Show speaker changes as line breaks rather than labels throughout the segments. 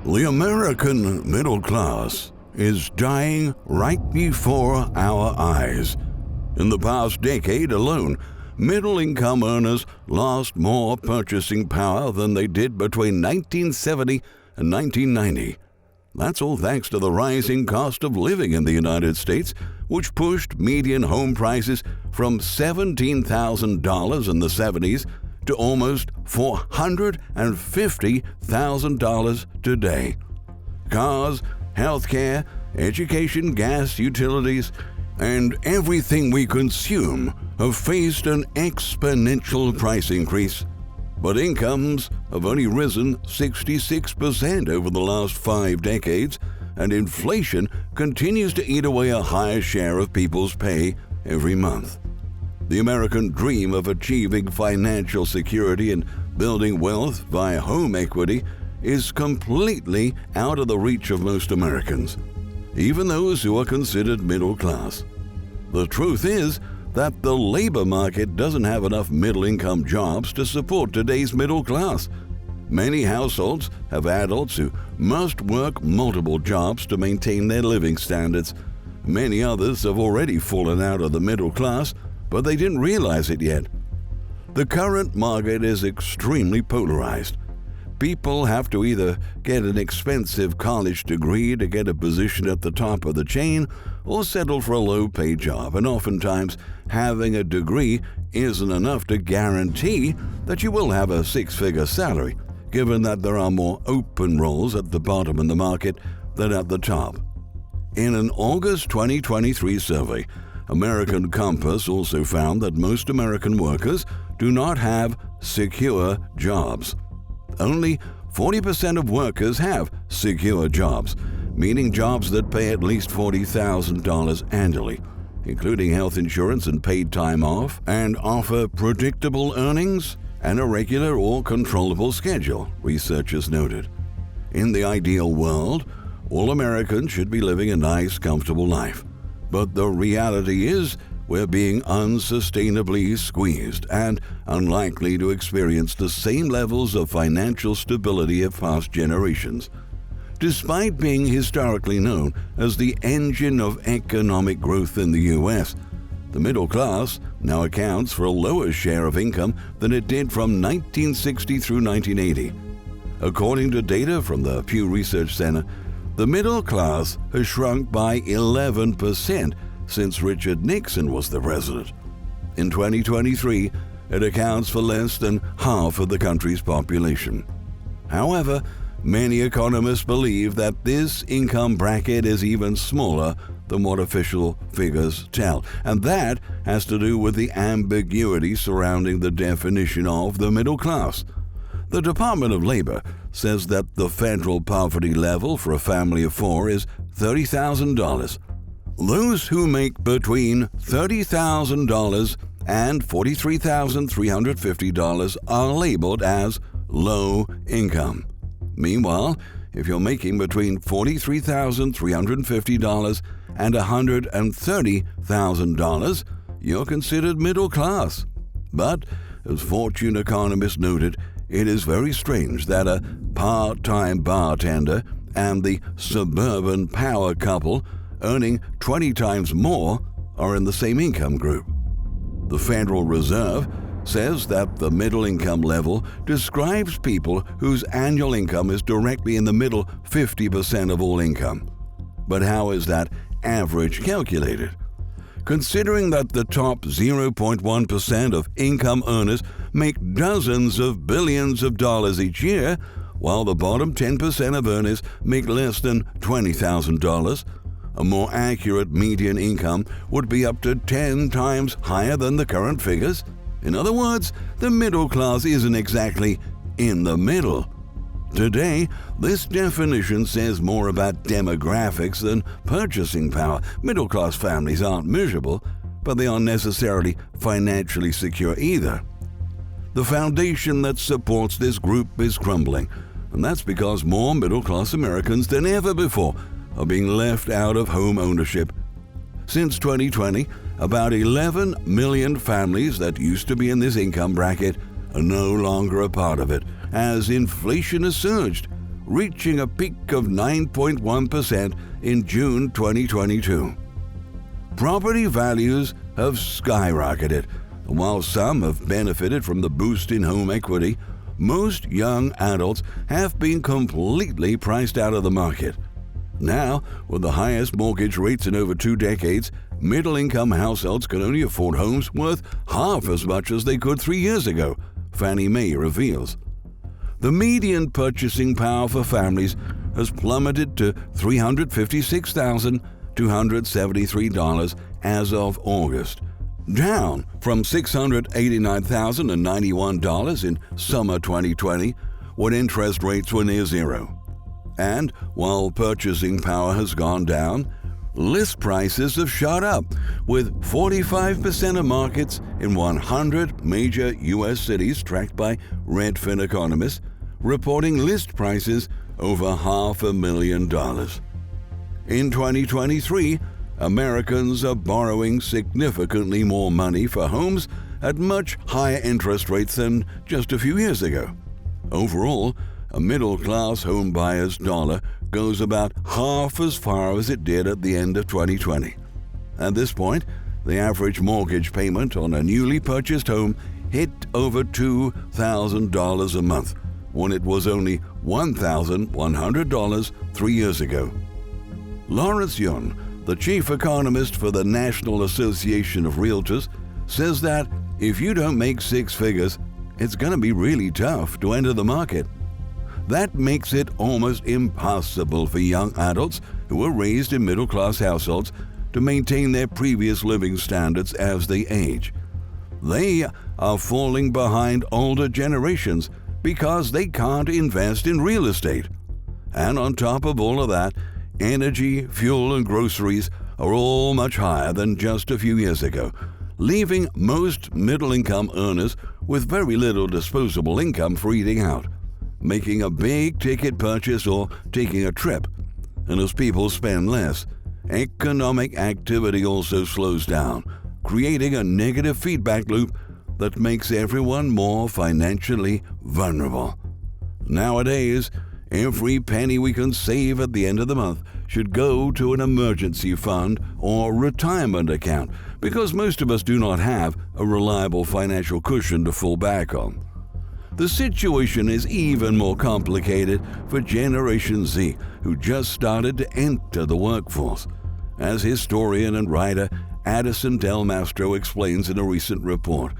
The American middle class is dying right before our eyes. In the past decade alone, middle-income earners lost more purchasing power than they did between 1970 and 1990. That's all thanks to the rising cost of living in the United States, which pushed median home prices from $17,000 in the 70s to almost $450,000 today. Cars, healthcare, education, gas, utilities, and everything we consume have faced an exponential price increase. But incomes have only risen 66% over the last 5 decades, and inflation continues to eat away a higher share of people's pay every month. The American dream of achieving financial security and building wealth via home equity is completely out of the reach of most Americans, even those who are considered middle class. The truth is that the labor market doesn't have enough middle-income jobs to support today's middle class. Many households have adults who must work multiple jobs to maintain their living standards. Many others have already fallen out of the middle class, but they didn't realize it yet. The current market is extremely polarized. People have to either get an expensive college degree to get a position at the top of the chain or settle for a low-paid job, and oftentimes having a degree isn't enough to guarantee that you will have a 6-figure salary, given that there are more open roles at the bottom in the market than at the top. In an August 2023 survey, American Compass also found that most American workers do not have secure jobs. Only 40% of workers have secure jobs, meaning jobs that pay at least $40,000 annually, including health insurance and paid time off, and offer predictable earnings and a regular or controllable schedule, researchers noted. In the ideal world, all Americans should be living a nice, comfortable life. But the reality is we're being unsustainably squeezed and unlikely to experience the same levels of financial stability of past generations. Despite being historically known as the engine of economic growth in the U.S., the middle class now accounts for a lower share of income than it did from 1960 through 1980. According to data from the Pew Research Center, the middle class has shrunk by 11% since Richard Nixon was the president. In 2023, it accounts for less than half of the country's population. However, many economists believe that this income bracket is even smaller than what official figures tell, and that has to do with the ambiguity surrounding the definition of the middle class. The Department of Labor says that the federal poverty level for a family of 4 is $30,000. Those who make between $30,000 and $43,350 are labeled as low income. Meanwhile, if you're making between $43,350 and $130,000, you're considered middle class. But, as Fortune economists noted, it is very strange that a part-time bartender and the suburban power couple earning 20 times more are in the same income group. The Federal Reserve says that the middle income level describes people whose annual income is directly in the middle 50% of all income. But how is that average calculated? Considering that the top 0.1% of income earners make dozens of billions of dollars each year, while the bottom 10% of earners make less than $20,000, a more accurate median income would be up to 10 times higher than the current figures. In other words, the middle class isn't exactly in the middle. Today, this definition says more about demographics than purchasing power. Middle-class families aren't miserable, but they aren't necessarily financially secure either. The foundation that supports this group is crumbling, and that's because more middle-class Americans than ever before are being left out of home ownership. Since 2020, about 11 million families that used to be in this income bracket are no longer a part of it, as inflation has surged, reaching a peak of 9.1% in June 2022. Property values have skyrocketed, and while some have benefited from the boost in home equity, most young adults have been completely priced out of the market. Now, with the highest mortgage rates in over 2 decades, middle-income households can only afford homes worth half as much as they could 3 years ago, Fannie Mae reveals. The median purchasing power for families has plummeted to $356,273 as of August, down from $689,091 in summer 2020, when interest rates were near zero. And while purchasing power has gone down, list prices have shot up, with 45% of markets in 100 major U.S. cities tracked by Redfin economists reporting list prices over $500,000. In 2023, Americans are borrowing significantly more money for homes at much higher interest rates than just a few years ago. Overall, a middle-class home buyer's dollar goes about half as far as it did at the end of 2020. At this point, the average mortgage payment on a newly purchased home hit over $2,000 a month, when it was only $1,100 3 years ago. Lawrence Yun, the chief economist for the National Association of Realtors, says that if you don't make 6 figures, it's going to be really tough to enter the market. That makes it almost impossible for young adults who were raised in middle-class households to maintain their previous living standards as they age. They are falling behind older generations because they can't invest in real estate. And on top of all of that, energy, fuel, and groceries are all much higher than just a few years ago, leaving most middle-income earners with very little disposable income for eating out, making a big-ticket purchase, or taking a trip. And as people spend less, economic activity also slows down, creating a negative feedback loop that makes everyone more financially vulnerable. Nowadays, every penny we can save at the end of the month should go to an emergency fund or retirement account, because most of us do not have a reliable financial cushion to fall back on. The situation is even more complicated for Generation Z, who just started to enter the workforce, as historian and writer Addison Del Mastro explains in a recent report.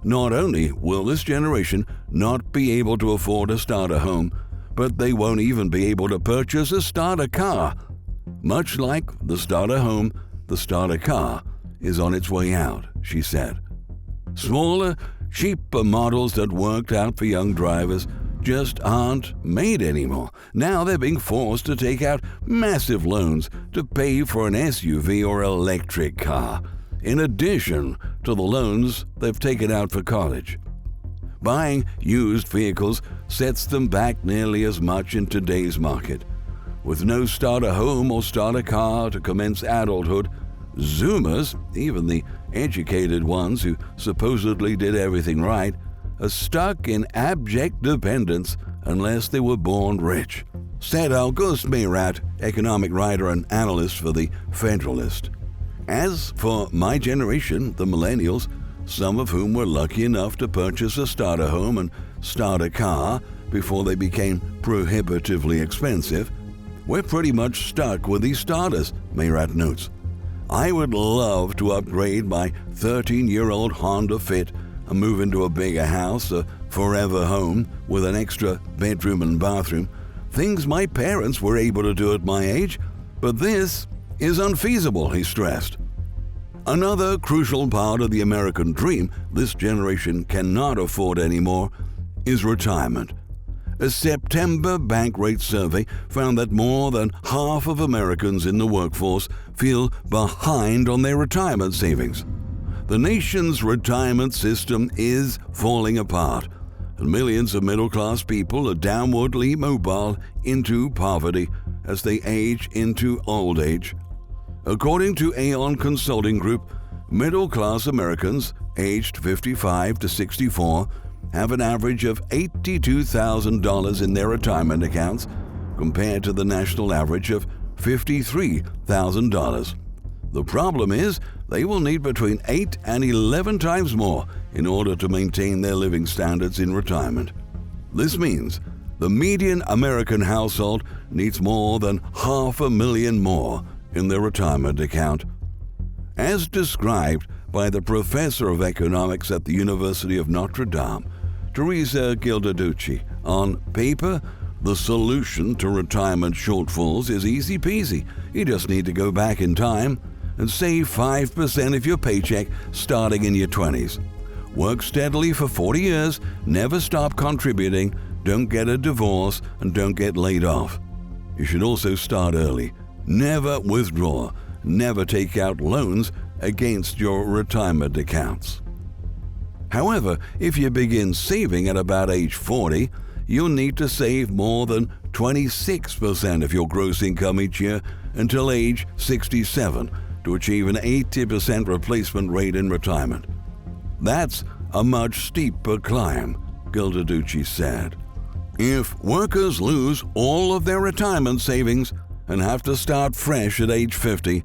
Not only will this generation not be able to afford a starter home, but they won't even be able to purchase a starter car. Much like the starter home, the starter car is on its way out, she said. Smaller, cheaper models that worked out for young drivers just aren't made anymore. Now they're being forced to take out massive loans to pay for an SUV or electric car, in addition to the loans they've taken out for college. Buying used vehicles sets them back nearly as much in today's market. With no starter home or starter car to commence adulthood, Zoomers, even the educated ones who supposedly did everything right, are stuck in abject dependence unless they were born rich, said August Mayrat, economic writer and analyst for the Federalist. As for my generation, the millennials, some of whom were lucky enough to purchase a starter home and starter car before they became prohibitively expensive, we're pretty much stuck with these starters, Mayrat notes. I would love to upgrade my 13-year-old Honda Fit and move into a bigger house, a forever home with an extra bedroom and bathroom, things my parents were able to do at my age, but this is unfeasible, he stressed. Another crucial part of the American dream this generation cannot afford anymore is retirement. A September Bankrate survey found that more than half of Americans in the workforce feel behind on their retirement savings. The nation's retirement system is falling apart, and millions of middle-class people are downwardly mobile into poverty as they age into old age. According to Aon Consulting Group, middle-class Americans aged 55 to 64 have an average of $82,000 in their retirement accounts compared to the national average of $53,000. The problem is they will need between 8 and 11 times more in order to maintain their living standards in retirement. This means the median American household needs more than $500,000 more in their retirement account. As described by the professor of economics at the University of Notre Dame, Teresa Gildaducci, on paper, the solution to retirement shortfalls is easy peasy. You just need to go back in time and save 5% of your paycheck starting in your 20s. Work steadily for 40 years, never stop contributing, don't get a divorce, and don't get laid off. You should also start early. Never withdraw, never take out loans against your retirement accounts. However, if you begin saving at about age 40, you'll need to save more than 26% of your gross income each year until age 67 to achieve an 80% replacement rate in retirement. That's a much steeper climb, Gildaducci said. If workers lose all of their retirement savings and have to start fresh at age 50,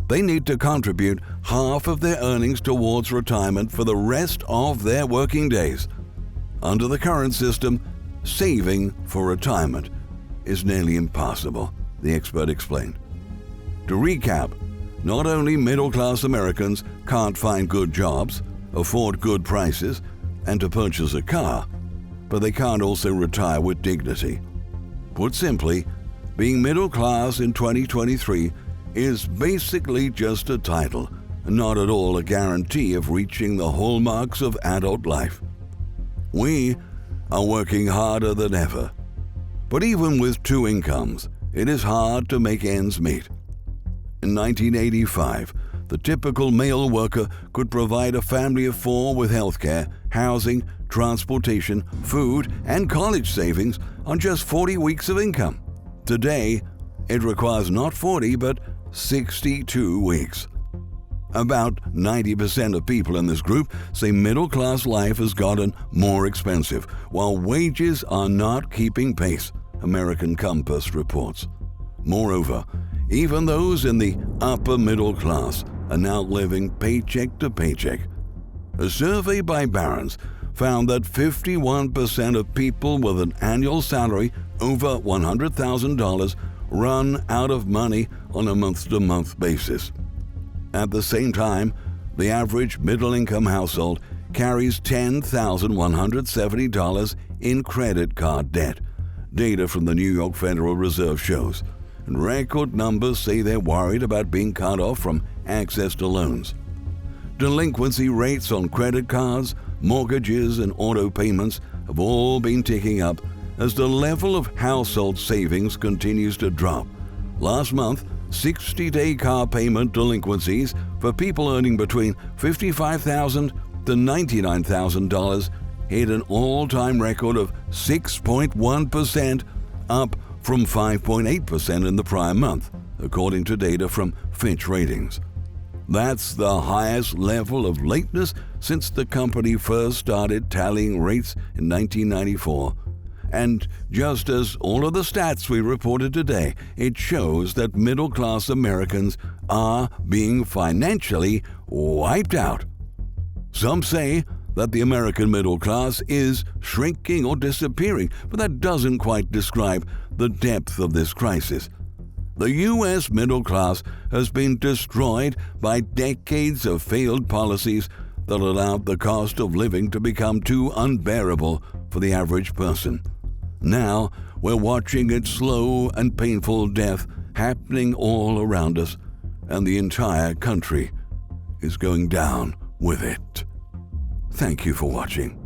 they need to contribute half of their earnings towards retirement for the rest of their working days. Under the current system, saving for retirement is nearly impossible, the expert explained. To recap, not only middle-class Americans can't find good jobs, afford good prices, and to purchase a car, but they can't also retire with dignity. Put simply, being middle class in 2023 is basically just a title, not at all a guarantee of reaching the hallmarks of adult life. We are working harder than ever, but even with two incomes, it is hard to make ends meet. In 1985, the typical male worker could provide a family of 4 with healthcare, housing, transportation, food, and college savings on just 40 weeks of income. Today, it requires not 40 but 62 weeks. About 90% of people in this group say middle-class life has gotten more expensive, while wages are not keeping pace, American Compass reports. Moreover, even those in the upper middle class are now living paycheck to paycheck. A survey by Barron's found that 51% of people with an annual salary over $100,000 run out of money on a month-to-month basis. At the same time, the average middle-income household carries $10,170 in credit card debt, data from the New York Federal Reserve shows, and record numbers say they're worried about being cut off from access to loans. Delinquency rates on credit cards, mortgages, and auto payments have all been ticking up as the level of household savings continues to drop. Last month, 60-day car payment delinquencies for people earning between $55,000 to $99,000 hit an all-time record of 6.1%, up from 5.8% in the prior month, according to data from Fitch Ratings. That's the highest level of lateness since the company first started tallying rates in 1994. And just as all of the stats we reported today, it shows that middle-class Americans are being financially wiped out. Some say that the American middle class is shrinking or disappearing, but that doesn't quite describe the depth of this crisis. The U.S. middle class has been destroyed by decades of failed policies that allowed the cost of living to become too unbearable for the average person. Now, we're watching its slow and painful death happening all around us, and the entire country is going down with it. Thank you for watching.